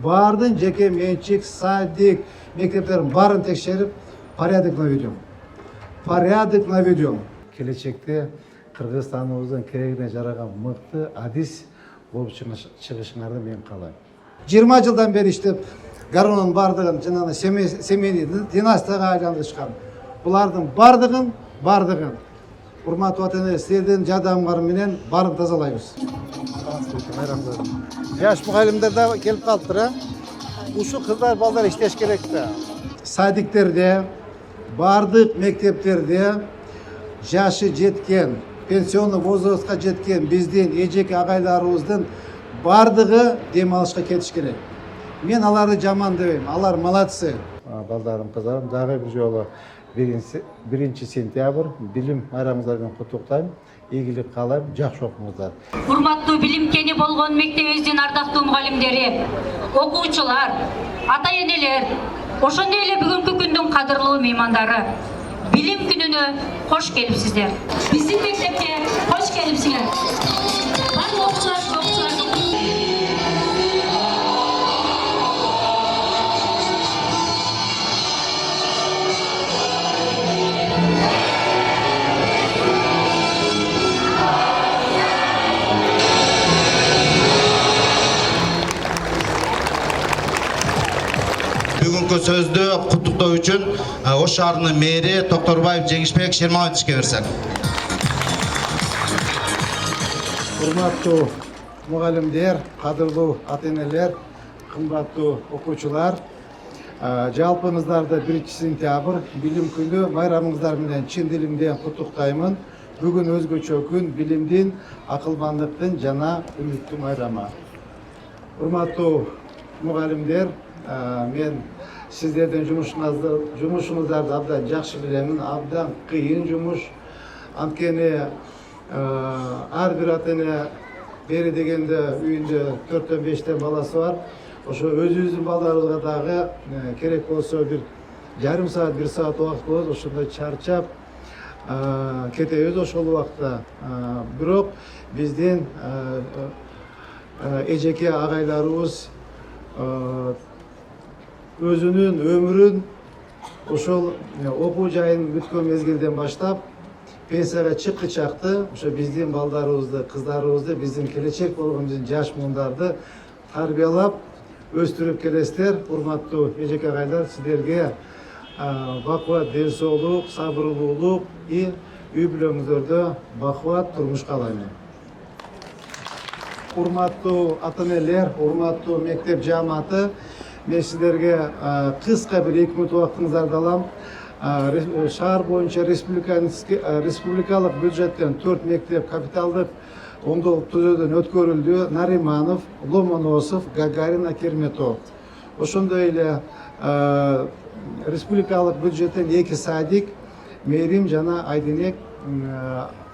бардын жеке менчик, садик, мектептерин барын текшерип, порядок наведем. Порядок наведем. Келечекте Кыргызстаныбыздын керегине жараган мыкты адис болуп чыгышыңарды мен каалайм. 20 жылдан бери иштеп, гаронун бардыгын жанагы семейный династияга айландырышкан. Булардын бардыгын урматтуу ата-эне, силердин жардамыңар менен барын тазалайбыз. Жаш мугалимдер да келип калыптыр, Ушу кыздар балдар иштеш керек да. Садиктерде, бардык мектептерде жашы жеткен, пенсионный возрастка жеткен биздин эжеке агайларыбыздын бардыгы дем алышка кетиш керек. Мен аларды жаман дебейм, алар молодцы. Балдарым, кыздарым, дагы бир жолу 1 сентябрь билим байрамыңыздар менен куттуктайм. Ийгилик каалайм, жакшы окуңуздар. Урматтуу билимкени болгон мектебибиздин ардактуу мугалимдери, окуучулар, ата-энелер, ошондой эле бүгүнкү күндүн кадырлуу меймандары, билим күнүнө кош келипсиздер. Биздин мектепке кош келипсиңер. Барлык окуучулар Бүгүнкү сөздү куттуктоо үчүн Ош шаарынын мэри Токторбаев Жеңишбек Шермановичке берсек. Урматтуу мугалимдер, кадырлуу ата-энелер, кымбаттуу окуучулар, жалпыңыздарды 1 сентябрь билим күнү байрамыңыздар менен чын дилимден куттуктаймын. Бүгүн өзгөчө күн, билимдин, акылмандыктын жана үмүттүн байрамы. Урматтуу мугалимдер, мен сиздердин жумушуңуздарды абдан жакшы билемин, абдан кыйын жумуш. Анткени ар бир ата-эне бери дегенде үйүндө 4-5 баласы бар. Ошо өзүбүздүн балдарыбызга дагы керек болсо бир жарым саат, 1 саат убакыт болот, ошондой чарчап кетебиз ошол убакта. Бирок биздин эжеке агайларыбыз өзүнүн өмүрүн ошол окуу жайын бүткөн мезгилден баштап пенсияга чыккы чакты ошо биздин балдарыбызды, кыздарыбызды, биздин келечек болгон биздин жаш муундарды тарбиялап өстүрүп келесиздер. Урматтуу эжеке агайлар, сиздерге бакубат ден соолук, сабырлуулук и үй бүлөңүздөрдө бакубат турмуш каалайм. Урматтуу ата-энелер, урматтуу мектеп жааматы, мен сиздерге кыска бир 2 мүнөт убактыңыздарды алам. Шаар боюнча республикалык бюджеттен 4 мектеп капиталдык оңдолуп түзүүдөн өткөрүлдү. Нариманов, Ломоносов, Гагарина, Керметов. Ошондой эле республикалык бюджеттен 2 садик, Мерим жана Айденек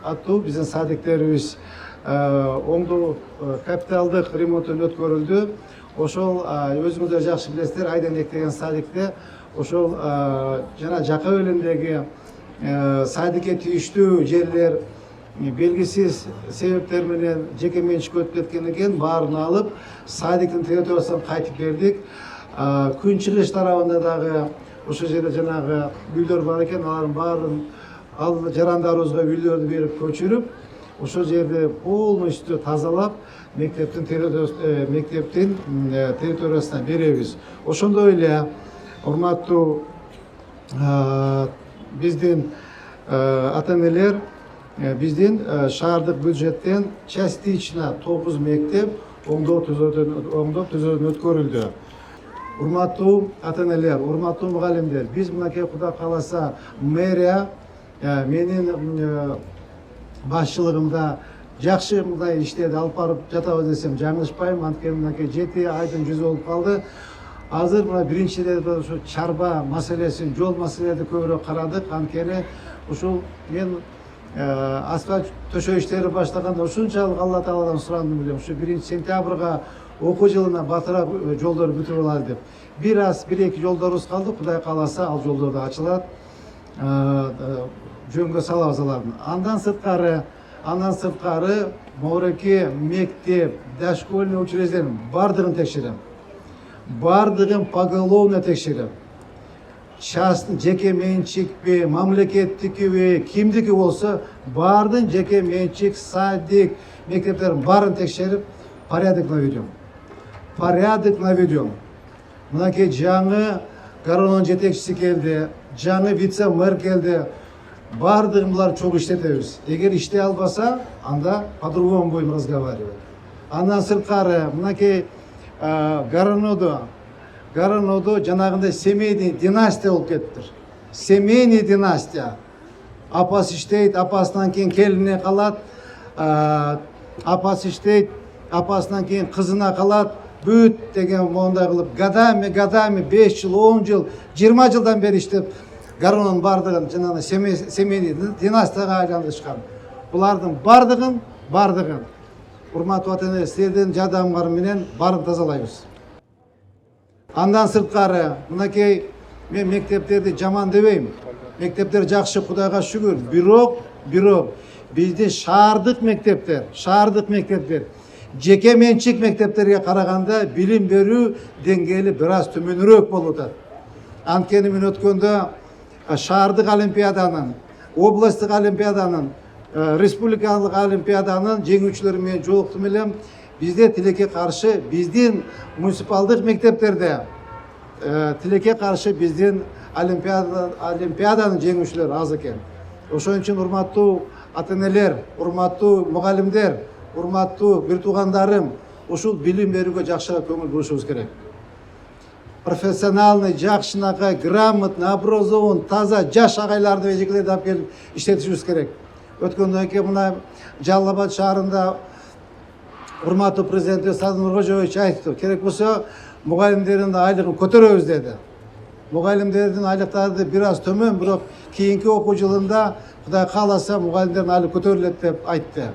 аттуу биздин садиктерибиз оңдолуп капиталдык ремонттон өткөрүлдү. Ошол өзүңүздөр жакшы билесиздер, Айденек деген садикте ошол жана Жака өлөндөгү садикке тийиштүү жерлер белгисиз себептер менен жеке менчикке өтүп кеткен экен. Баарын алып, садиктин территориясына кайтып бердик. Күнчыгыш тарабында дагы ошол жерде жанагы үйлөр бар экен, алардын баарын ал жарандарыбызга үйлөрдү берип көчүрүп, ошол жерди полностью тазалап, мектептин территориясына беребиз. Ошондой эле урматтуу биздин ата-энелер, биздин шаардык бюджеттен частично 9 мектеп оңдоп түзүүдөн өткөрүлдү. Урматтуу ата-энелер, урматтуу мугалимдер, биз мынакей Кудай кааласа мэрия менин башчылыгымда жакшы мындай иштерди алып барып жатабыз десем жаңылышпайм. Анткени мынакей 7 айдын жүзү болуп калды. Азыр мына биринчиден ушу чарба маселесин, жол маселелерди көбүрөөк карадык. Анткени ушул мен асфальт төшөө иштери баштаганда ушунчалык Алла Тааладан сурандым элем. Ушу 1 сентябрга окуу жылына батыраак жолдорду бүтүрүп алалы деп. Бир аз 1-2 жолдорубуз калды. Кудай кааласа ал жолдор да ачылат. Жөнгө салабыз алардын. Андан сырткары Моореке мектеп, дошкольный учреждениянын бардыгын текшерем. бардығын поголовно текшеріп, частный жеке меншік бе, мамлекеттікі бе, кімдікі болса, бардың жеке меншік, садик, мектептерін барын текшеріп, порядок наведем. Порядок наведем. Мынакей жаңы гаронның жетекшісі келді, жаңы вице-мэр келді. Бардығын бұлар çok işletеміз. Егер işте албаса, анда по-другому будем разговаривать. Андан сыртқары, мынакей Гаронодо жанағында семейный династия болып кеттір. Семейный династия. Апасы іштейді, апасынан кейін келіне қалады, апасы іштейді, апасынан кейін қызына қалады, бүт деген ондай қылып, гадами 5 жыл, 10 жыл, 20 жылдан бері іштеп, Гаронның бардығын, жаңағы семейный династияға айландырышқан. Бұлардың бардығын, урматтуу ата-эне, сіздердің жардамыңарменен барын тазалаймыз. Андан сырткары, мынакей мен мектептерді жаман дебейм. Мектептер жақсы, Құдайға шүгүр. Бирок бізде шаардык мектептер, жеке менчик мектептерге қарағанда билим берүү деңгейі біраз төмөнүрөөк болуп атат. Анткени мен өткөндө шаардык олимпиаданын, областтык олимпиаданын, республикалык олимпиаданын жеңүүчүлөрү менен жолуктум элем. Bizde Tiлекке karşı bizden munisipaldık mekteplerde Tiлекке karşı bizden olimpiadanın жеңүүчүлөр az eкен. Ошон үчүн урматтуу ата-энелер, урматтуу мугалимдер, урматтуу бир туугандарым, ушул билим берүүгө жакшыраак көңүл бурушубуз керек. Профессиональный, жакшынакай, грамотный, образован, таза, жаш агайларды эжекелерди алып келип иштетишибиз керек. Өткөндөн кийин мына Жалал Абад шаарында урматтуу президент Садыр Нуркожоевич айтты, керек болсо мугалимдердин айлыгын көтөрөбүз деди. Мугалимдердин айлыктары бир аз төмөн, бирок кийинки окуу жылында Кудай кааласа мугалимдердин айлыгы көтөрүлөт деп айтты.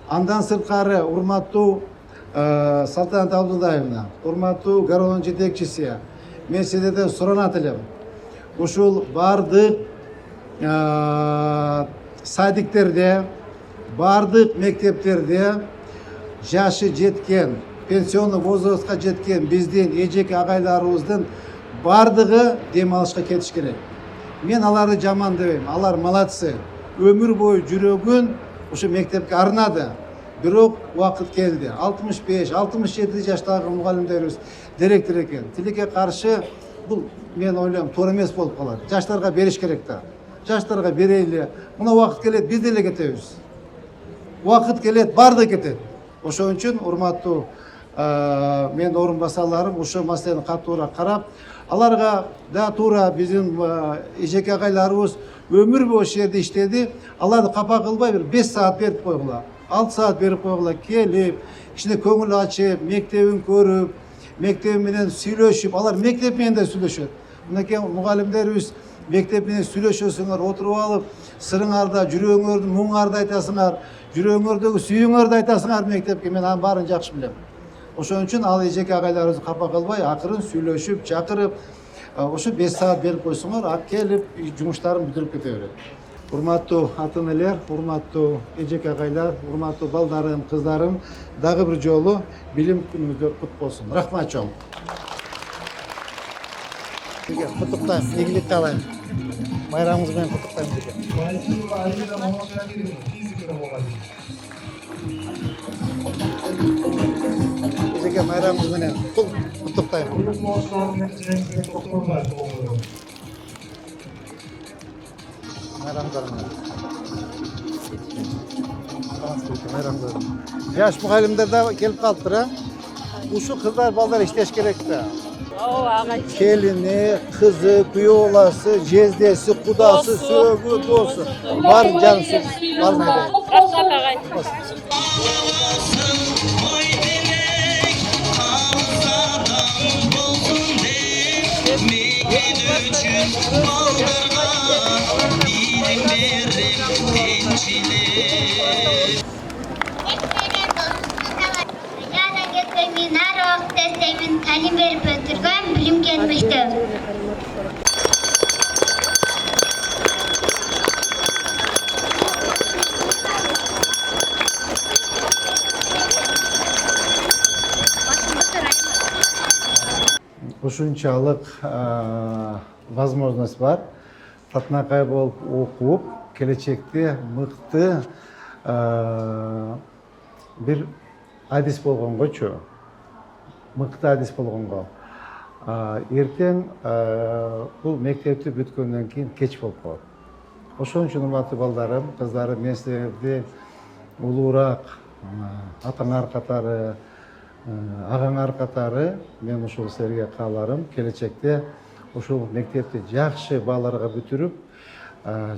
Андан сырткары урматтуу Салтанат Абдулдаевна, урматтуу Гаронун жетекчиси, мен сиздерден суранат элем. Ушул бардык садиктерде, бардык мектептерде жашы жеткен, пенсионный возрастқа жеткен биздин эжеке агайларыбыздын бардыгы дем алышка кетиш керек. Мен аларды жаман дебейм, алар молодцы. Өмүр бою жүрөгүн ушу мектепке арнады. Бирок убакыт келди. 65-67 жаштагы мугалимдерибиз директор экен. Тилекке каршы бул мен ойлойм туура эмес болуп калат. Жаштарга бериш керек да. Жаштарга берели. Мына убакыт келет, биз деле кетебиз. Убакыт келет, барды кетет. Ошон үчүн урматтуу мен орун басарларым ошо маселени катуураак карап, аларга да туура биздин эжеке агайларыбыз өмүр бою ошол жерде иштеди. Аларды капа кылбай бир 5 саат берип койгула, 6 саат берип койгула, келип, кичине көңүл ачып, мектебин көрүп, мектеби менен сүйлөшүп, алар мектеп менен да сүйлөшөт. Мынакей мугалимдерибиз мектеп менен сүйлөшөсүңөр, отуруп алып, сырыңарда, жүрөгүңөрдү, муңарды айтасыңар, жүрөгүңөрдөгү сүйүүңөрдү айтасыңар мектепке, мен анын баарын жакшы билем. Ошон үчүн ал эжеке агайларыбызды капа кылбай, акырын сүйлөшүп, чакырып, ошо 5 саат берип койсоңор, ак келип жумуштарын бүтүрүп кете берет. Урматтуу ата-энелер, урматтуу эжеке агайлар, урматтуу балдарым, кыздарым, дагы бир жолу билим күнүңүздөр кут болсун. Рахмат чоң. Куттуктайм, ийгилик каалайм. Байрамыңыз менен куттуктайм сизге. Эжеке байрамыңыз менен куттуктайм. Жаш мугалимдер да келип калыптыр, Ушу кыздар балдар иштеш керек да. Келини, кызы, күйөө баласы, жездеси, кудасы, сөөгү, досу. Бар жансы, бар майдай. Talim verip ötürgen bilim gelmişti. ушунчалык возможность бар. Татынакай болуп окуп, келечекте мыкты бир адис болгонгочу, мыкты адис болгонго. Эртең бул мектепти бүткөндөн кийин кеч болуп калат. Ошон үчүн урматтуу балдарым, кыздарым, мен силерди улуураак атаңар катары, агаңар катары мен ушул силерге кааларым келечекте ушул мектепти жакшы балдарга бүтүрүп,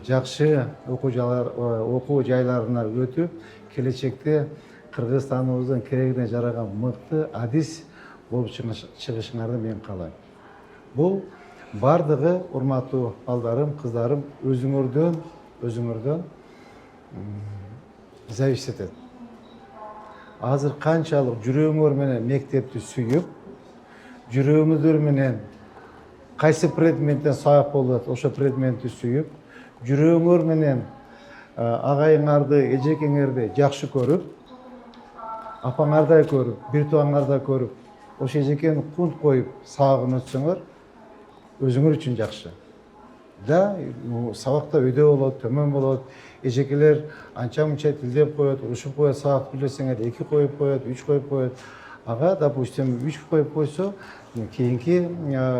жакшы окуу жайларына өтүп, келечекте Кыргызстаныбыздын керегине жараган мыкты адис болуп чыгышыңарды мен каалайм. Бул бардыгы урматтуу балдарым, кыздарым өзүңөрдөн зависит этет. Азыр канчалык жүрөгүңөр менен мектепти сүйүп, жүрөгүңүздөр менен кайсы предметтен сабак болуп атат, ошо предметти сүйүп, жүрөгүңөр менен агайыңарды, эжекеңерди жакшы көрүп, апаңардай көрүп, бир туугаңардай көрүп, ошо эжекени кунт коюп сабагын өтсөңөр, өзүңөр үчүн жакшы. Да, сабакта өйдө болот, төмөн болот, эжекелер анча-мынча тилдеп коет, урушуп коет, сабак билесеңер 2 коюп коет, 3 коюп коет. Ага, допустим, 3 коюп койсо, кийинки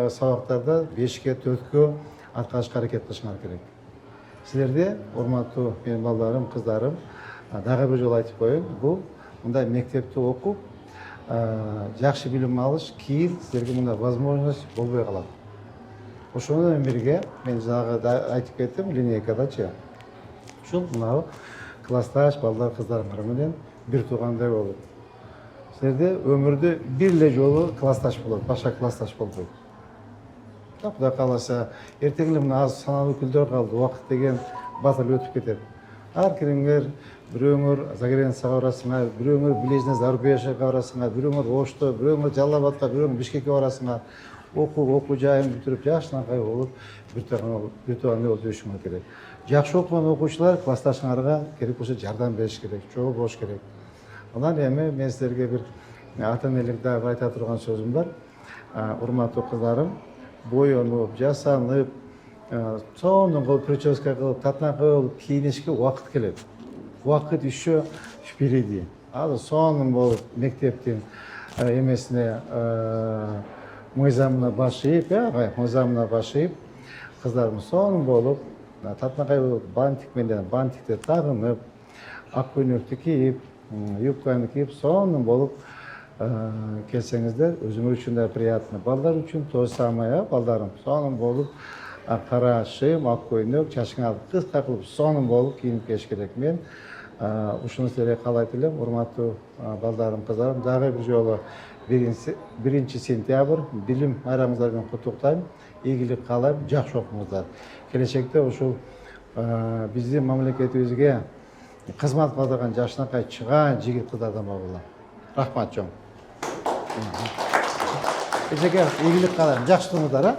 сабактарда 5-ке, 4-кө аркалашка аракет кылышыңар керек. Силерде, урматтуу менин балдарым, кыздарым, дагы бир жолу айтып коеюн, бул мындай мектепти окуп, жакшы билим алыш, кийин силерге мындай возможность болбой калат. Ошону менен бирге, мен жаңы айтып кеттим, линейкадачы. Ушул мынау классташ балдар, кыздарыңар менен бир туугандай болуп. Силерде өмүрдө бир эле жолу классташ болот, башка классташ болбойт. Кудай кааласа, эртең эле мына аз саналуу күндөр калды, убакыт деген базар өтүп кетет. Ар кириңер, бирөөңөр Загренцияга барасыңар, бирөөңөр Ближний зарубежье барасыңар, бирөөңөр Ошто, бирөөңөр Жалал Абадка, бирөөңөр Бишкекке барасыңар. Окуу жайын бүтүрүп, жашынакай болуп, бир туугандай болуп жүрүшүңөр керек. Жакшы окуган окуучулар классташыңарга керек болсо жардам бериш керек, чогуу болуш керек. Анан эми мен силерге бир ата-энелик дагы айта турган сөзүм бар. Урматтуу кыздарым, боенуп, жасанып, сонун кылып прическа кылып, татынакай болуп кийинишке убакыт келет. Убакыт еще впереди. Азыр сонун болуп мектептин эмесине мыйзамына баш ийип, мыйзамына баш ийип, кыздарым сонун болуп, татынакай болуп, бантик менен бантикти тагынып, ак көйнөктү кийип, юбканы кийип, сонун болуп келсеңиздер, өзүңөр үчүн да приятно, балдар үчүн то же самое, балдарым, сонун болуп, кара шым, ак көйнөк, чачыңарды кыска кылып, сонун болуп кийинип келиш керек. Мен ушуну силерге каалайт элем, урматтуу балдарым, кыздарым, дагы бир жолу 1 сентябрь билим байрамыңыздар менен куттуктайм, ийгилик каалайм, жакшы окуңуздар. Келечекте ушул биздин мамлекетибизге кызмат кылдырган жашынакай чыгаан жигит кыздардан болгула. Рахмат чоң. Эжеке ийгилик каалайм, жакшы туруңуздар.